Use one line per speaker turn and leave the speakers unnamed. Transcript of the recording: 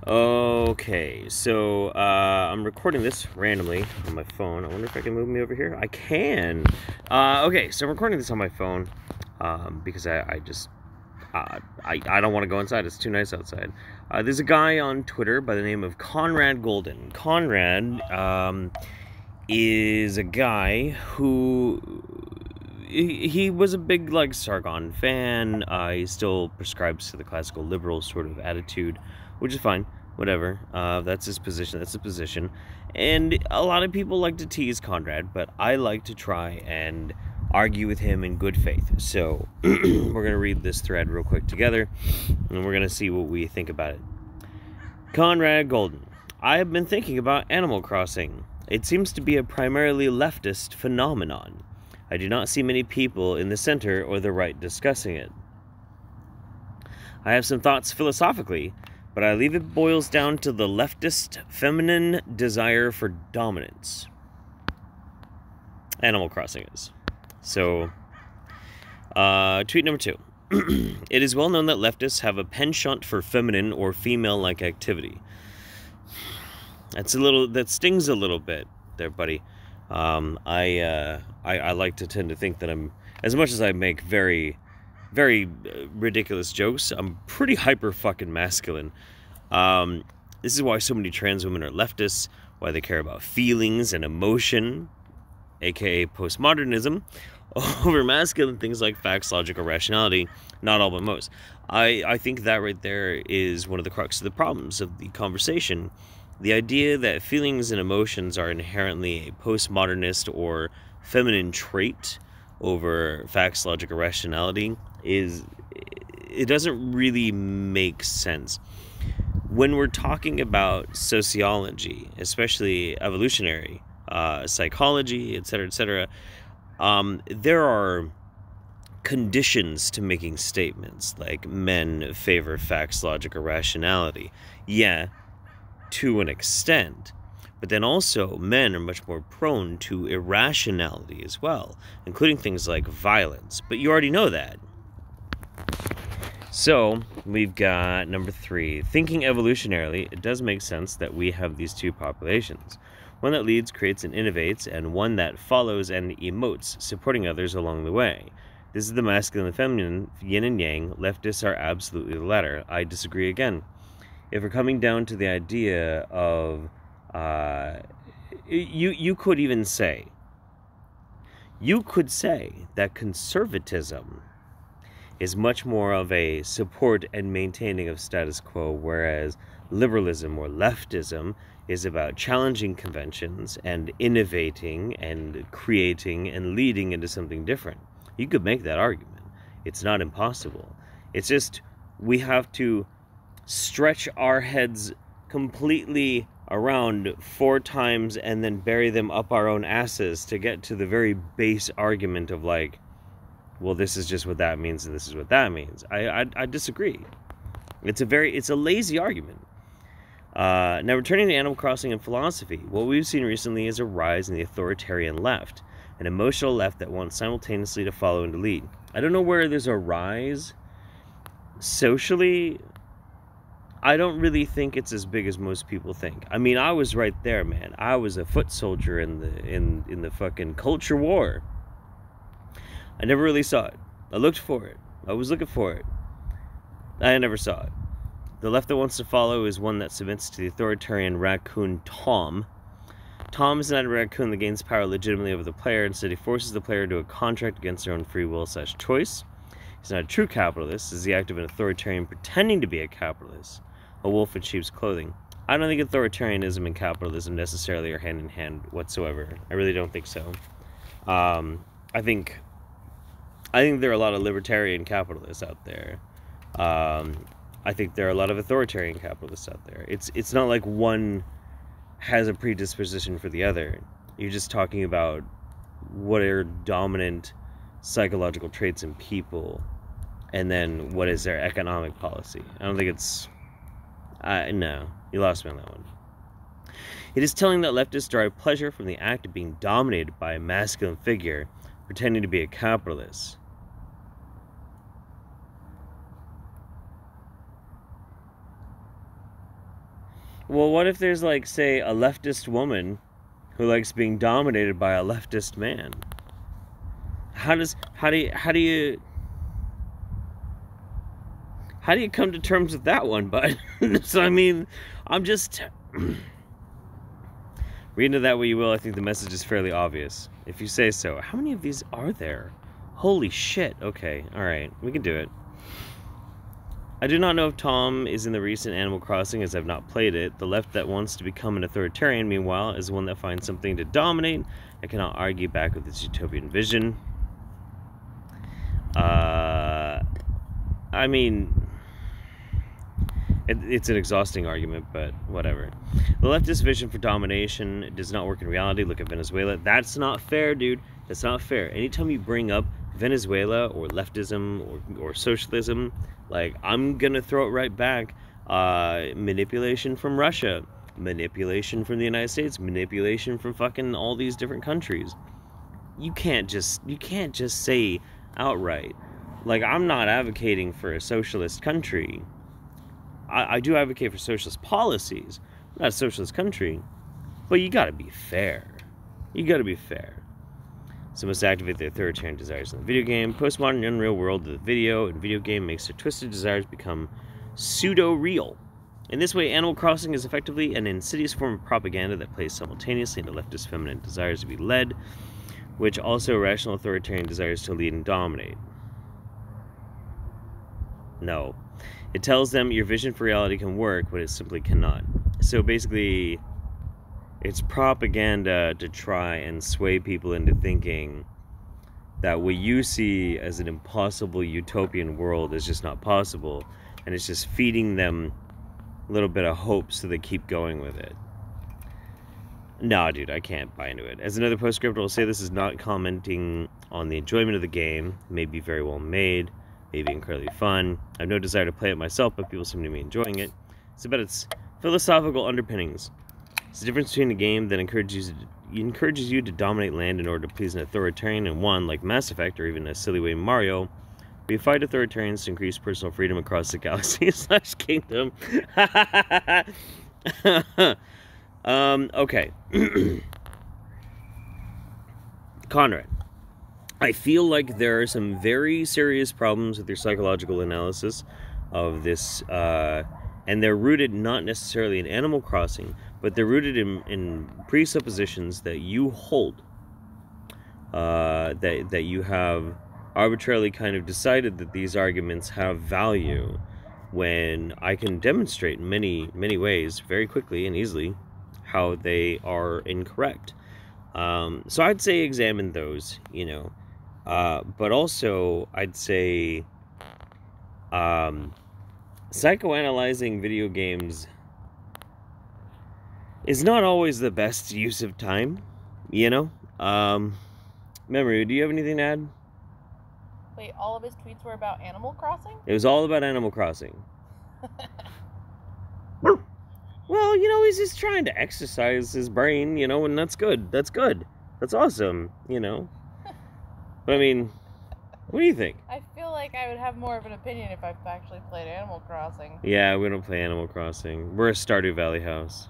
Okay, so I'm recording this randomly on my phone. I wonder if I can move me over here. I can. Okay, so I'm recording this on my phone because I don't want to go inside. It's too nice outside. There's a guy on Twitter by the name of Conrad Golden. Conrad is a guy who he was a big like Sargon fan. He still prescribes to the classical liberal sort of attitude, which is fine. Whatever. That's his position. That's the position. And a lot of people like to tease Conrad, but I like to try and argue with him in good faith. So we're going to read this thread real quick together, and we're going to see what we think about it. Conrad Golden. I have been thinking about Animal Crossing. It seems to be a primarily leftist phenomenon. I do not see many people in the center or the right discussing it. I have some thoughts philosophically, but I believe it boils down to the leftist feminine desire for dominance. Animal Crossing is. So, tweet number 2. It is well known that leftists have a penchant for feminine or female-like activity. That stings a little bit there, buddy. I like to tend to think that I'm, as much as I make very ridiculous jokes, I'm pretty hyper fucking masculine. This is why so many trans women are leftists, why they care about feelings and emotion, aka postmodernism, over masculine things like facts, logic, or rationality. Not all, but most. I think that right there is one of the crux of the problems of the conversation. The idea that feelings and emotions are inherently a postmodernist or feminine trait over facts, logic, or rationality it doesn't really make sense. When we're talking about sociology, especially evolutionary psychology, etc., there are conditions to making statements like men favor facts, logic, or rationality. Yeah, to an extent. But then also, men are much more prone to irrationality as well, including things like violence. But you already know that. So, we've got number 3. Thinking evolutionarily, it does make sense that we have these two populations. One that leads, creates, and innovates, and one that follows and emotes, supporting others along the way. This is the masculine and feminine, yin and yang. Leftists are absolutely the latter. I disagree again. If we're coming down to the idea of, you could even say, that conservatism is much more of a support and maintaining of status quo, whereas liberalism or leftism is about challenging conventions and innovating and creating and leading into something different. You could make that argument. It's not impossible. It's just we have to stretch our heads completely around 4 times and then bury them up our own asses to get to the very base argument of like, well, this is just what that means and this is what that means. I disagree. It's a lazy argument. Now, returning to Animal Crossing and philosophy, what we've seen recently is a rise in the authoritarian left, an emotional left that wants simultaneously to follow and to lead. I don't know where there's a rise. Socially, I don't really think it's as big as most people think. I mean, I was right there, man. I was a foot soldier in the fucking culture war. I never really saw it. I looked for it. I was looking for it. I never saw it. The left that wants to follow is one that submits to the authoritarian raccoon Tom. Tom is not a raccoon that gains power legitimately over the player. Instead, he forces the player into a contract against their own free will / choice. He's not a true capitalist. He's the act of an authoritarian pretending to be a capitalist. A wolf in sheep's clothing. I don't think authoritarianism and capitalism necessarily are hand in hand whatsoever. I really don't think so. I think there are a lot of libertarian capitalists out there. I think there are a lot of authoritarian capitalists out there. It's not like one has a predisposition for the other. You're just talking about what are dominant psychological traits in people, and then what is their economic policy. I don't think it's... no, you lost me on that one. It is telling that leftists derive pleasure from the act of being dominated by a masculine figure, pretending to be a capitalist. Well, what if there's, like, say, a leftist woman who likes being dominated by a leftist man? How do you come to terms with that one, bud? So, I mean, I'm just... Read into that what you will, I think the message is fairly obvious. If you say so. How many of these are there? Holy shit. Okay, alright, we can do it. I do not know if Tom is in the recent Animal Crossing, as I've not played it. The left that wants to become an authoritarian, meanwhile, is one that finds something to dominate. I cannot argue back with its utopian vision. I mean... It's an exhausting argument, but whatever. The leftist vision for domination does not work in reality. Look at Venezuela. That's not fair, dude. That's not fair. Anytime you bring up Venezuela or leftism or socialism, like, I'm gonna throw it right back. Manipulation from Russia, manipulation from the United States, manipulation from fucking all these different countries. You can't just say outright, like, I'm not advocating for a socialist country. I do advocate for socialist policies, not a socialist country, but you gotta be fair. You gotta be fair. So must activate their authoritarian desires in the video game. Postmodern unreal world of the video and video game makes their twisted desires become pseudo-real. In this way, Animal Crossing is effectively an insidious form of propaganda that plays simultaneously into leftist feminine desires to be led, which also rational authoritarian desires to lead and dominate. No. It tells them your vision for reality can work, but it simply cannot. So basically, it's propaganda to try and sway people into thinking that what you see as an impossible utopian world is just not possible, and it's just feeding them a little bit of hope so they keep going with it. Nah, dude, I can't buy into it. As another postscript will say, this is not commenting on the enjoyment of the game. It may be very well made, maybe incredibly fun. I have no desire to play it myself, but people seem to be enjoying it. It's about its philosophical underpinnings. It's the difference between a game that encourages you to dominate land in order to please an authoritarian, and one, like Mass Effect, or even a silly way Mario, where you fight authoritarians to increase personal freedom across the galaxy / kingdom. Okay. Conrad. I feel like there are some very serious problems with your psychological analysis of this, and they're rooted not necessarily in Animal Crossing, but they're rooted in presuppositions that you hold, that you have arbitrarily kind of decided that these arguments have value, when I can demonstrate in many ways, very quickly and easily, how they are incorrect. So I'd say examine those, you know. But also, I'd say, psychoanalyzing video games is not always the best use of time, you know? Memory, do you have anything to add?
Wait, all of his tweets were about Animal Crossing?
It was all about Animal Crossing. Well, you know, he's just trying to exercise his brain, you know, and that's good. That's good. That's awesome, you know? But I mean, what do you think?
I feel like I would have more of an opinion if I've actually played Animal Crossing.
Yeah, we don't play Animal Crossing. We're a Stardew Valley house.